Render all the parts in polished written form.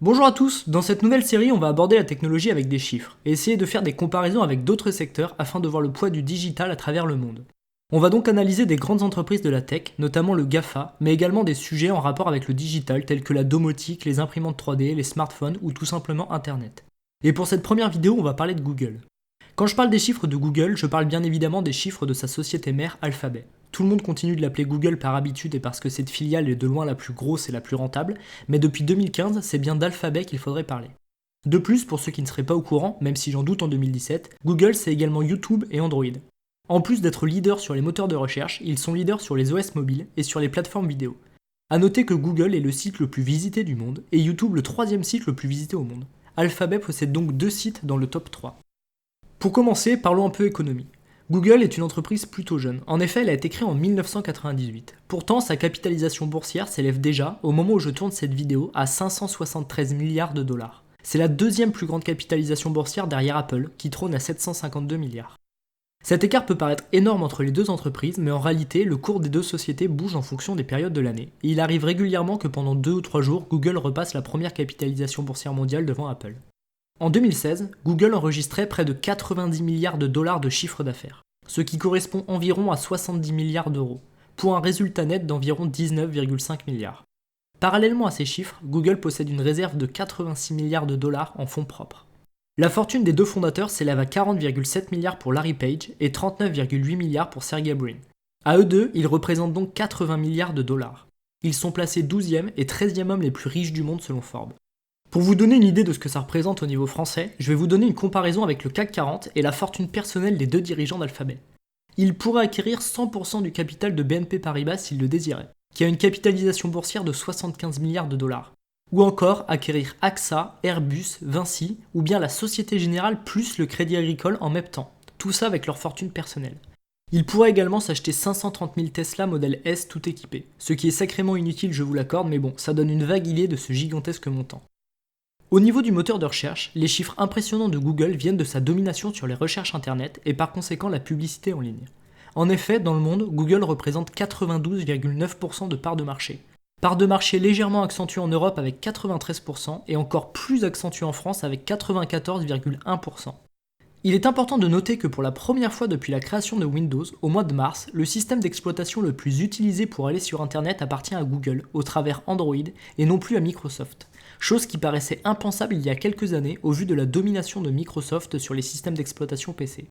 Bonjour à tous, dans cette nouvelle série on va aborder la technologie avec des chiffres et essayer de faire des comparaisons avec d'autres secteurs afin de voir le poids du digital à travers le monde. On va donc analyser des grandes entreprises de la tech, notamment le GAFA, mais également des sujets en rapport avec le digital tels que la domotique, les imprimantes 3D, les smartphones ou tout simplement Internet. Et pour cette première vidéo on va parler de Google. Quand je parle des chiffres de Google, je parle bien évidemment des chiffres de sa société mère Alphabet. Tout le monde continue de l'appeler Google par habitude et parce que cette filiale est de loin la plus grosse et la plus rentable, mais depuis 2015, c'est bien d'Alphabet qu'il faudrait parler. De plus, pour ceux qui ne seraient pas au courant, même si j'en doute en 2017, Google c'est également YouTube et Android. En plus d'être leader sur les moteurs de recherche, ils sont leaders sur les OS mobiles et sur les plateformes vidéo. A noter que Google est le site le plus visité du monde et YouTube le troisième site le plus visité au monde. Alphabet possède donc 2 sites dans le top 3. Pour commencer, parlons un peu économie. Google est une entreprise plutôt jeune. En effet, elle a été créée en 1998. Pourtant, sa capitalisation boursière s'élève déjà, au moment où je tourne cette vidéo, à 573 milliards de dollars. C'est la deuxième plus grande capitalisation boursière derrière Apple, qui trône à 752 milliards. Cet écart peut paraître énorme entre les deux entreprises, mais en réalité, le cours des deux sociétés bouge en fonction des périodes de l'année. Et il arrive régulièrement que pendant 2 ou 3 jours, Google repasse la première capitalisation boursière mondiale devant Apple. En 2016, Google enregistrait près de 90 milliards de dollars de chiffre d'affaires, ce qui correspond environ à 70 milliards d'euros, pour un résultat net d'environ 19,5 milliards. Parallèlement à ces chiffres, Google possède une réserve de 86 milliards de dollars en fonds propres. La fortune des deux fondateurs s'élève à 40,7 milliards pour Larry Page et 39,8 milliards pour Sergey Brin. À eux deux, ils représentent donc 80 milliards de dollars. Ils sont placés 12e et 13e hommes les plus riches du monde selon Forbes. Pour vous donner une idée de ce que ça représente au niveau français, je vais vous donner une comparaison avec le CAC 40 et la fortune personnelle des deux dirigeants d'Alphabet. Ils pourraient acquérir 100% du capital de BNP Paribas s'ils le désiraient, qui a une capitalisation boursière de 75 milliards de dollars. Ou encore acquérir AXA, Airbus, Vinci, ou bien la Société Générale plus le Crédit Agricole en même temps, tout ça avec leur fortune personnelle. Ils pourraient également s'acheter 530 000 Tesla Model S tout équipés, ce qui est sacrément inutile je vous l'accorde, mais bon, ça donne une vague idée de ce gigantesque montant. Au niveau du moteur de recherche, les chiffres impressionnants de Google viennent de sa domination sur les recherches internet et par conséquent la publicité en ligne. En effet, dans le monde, Google représente 92,9% de part de marché. Part de marché légèrement accentuée en Europe avec 93% et encore plus accentuée en France avec 94,1%. Il est important de noter que pour la première fois depuis la création de Windows, au mois de mars, le système d'exploitation le plus utilisé pour aller sur Internet appartient à Google, au travers Android, et non plus à Microsoft. Chose qui paraissait impensable il y a quelques années au vu de la domination de Microsoft sur les systèmes d'exploitation PC.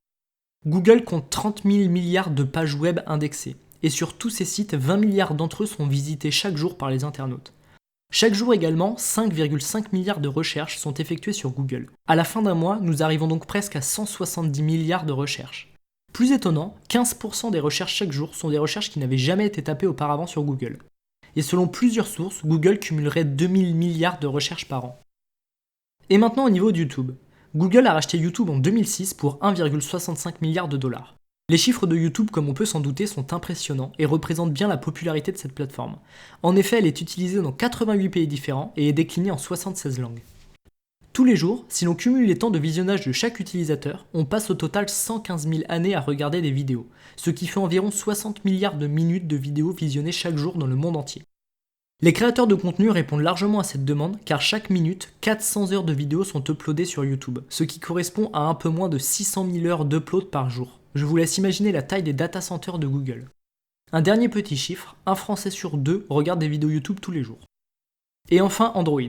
Google compte 30 000 milliards de pages web indexées, et sur tous ces sites, 20 milliards d'entre eux sont visités chaque jour par les internautes. Chaque jour également, 5,5 milliards de recherches sont effectuées sur Google. À la fin d'un mois, nous arrivons donc presque à 170 milliards de recherches. Plus étonnant, 15% des recherches chaque jour sont des recherches qui n'avaient jamais été tapées auparavant sur Google. Et selon plusieurs sources, Google cumulerait 2000 milliards de recherches par an. Et maintenant au niveau de YouTube. Google a racheté YouTube en 2006 pour 1,65 milliard de dollars. Les chiffres de YouTube, comme on peut s'en douter, sont impressionnants et représentent bien la popularité de cette plateforme. En effet, elle est utilisée dans 88 pays différents et est déclinée en 76 langues. Tous les jours, si l'on cumule les temps de visionnage de chaque utilisateur, on passe au total 115 000 années à regarder des vidéos, ce qui fait environ 60 milliards de minutes de vidéos visionnées chaque jour dans le monde entier. Les créateurs de contenu répondent largement à cette demande car chaque minute, 400 heures de vidéos sont uploadées sur YouTube, ce qui correspond à un peu moins de 600 000 heures d'upload par jour. Je vous laisse imaginer la taille des data centers de Google. Un dernier petit chiffre, un Français sur 2 regarde des vidéos YouTube tous les jours. Et enfin Android.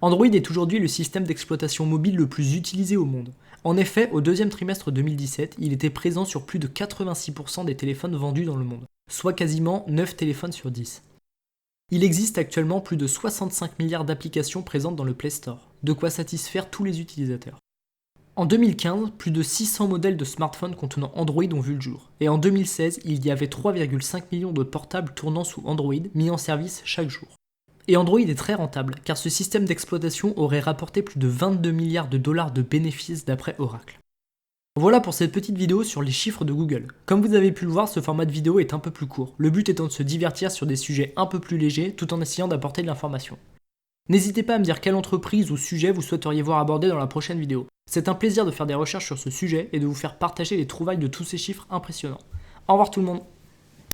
Android est aujourd'hui le système d'exploitation mobile le plus utilisé au monde. En effet, au deuxième trimestre 2017, il était présent sur plus de 86% des téléphones vendus dans le monde, soit quasiment 9 téléphones sur 10. Il existe actuellement plus de 65 milliards d'applications présentes dans le Play Store, de quoi satisfaire tous les utilisateurs. En 2015, plus de 600 modèles de smartphones contenant Android ont vu le jour, et en 2016, il y avait 3,5 millions de portables tournant sous Android mis en service chaque jour. Et Android est très rentable, car ce système d'exploitation aurait rapporté plus de 22 milliards de dollars de bénéfices d'après Oracle. Voilà pour cette petite vidéo sur les chiffres de Google. Comme vous avez pu le voir, ce format de vidéo est un peu plus court, le but étant de se divertir sur des sujets un peu plus légers tout en essayant d'apporter de l'information. N'hésitez pas à me dire quelle entreprise ou sujet vous souhaiteriez voir abordé dans la prochaine vidéo. C'est un plaisir de faire des recherches sur ce sujet et de vous faire partager les trouvailles de tous ces chiffres impressionnants. Au revoir tout le monde.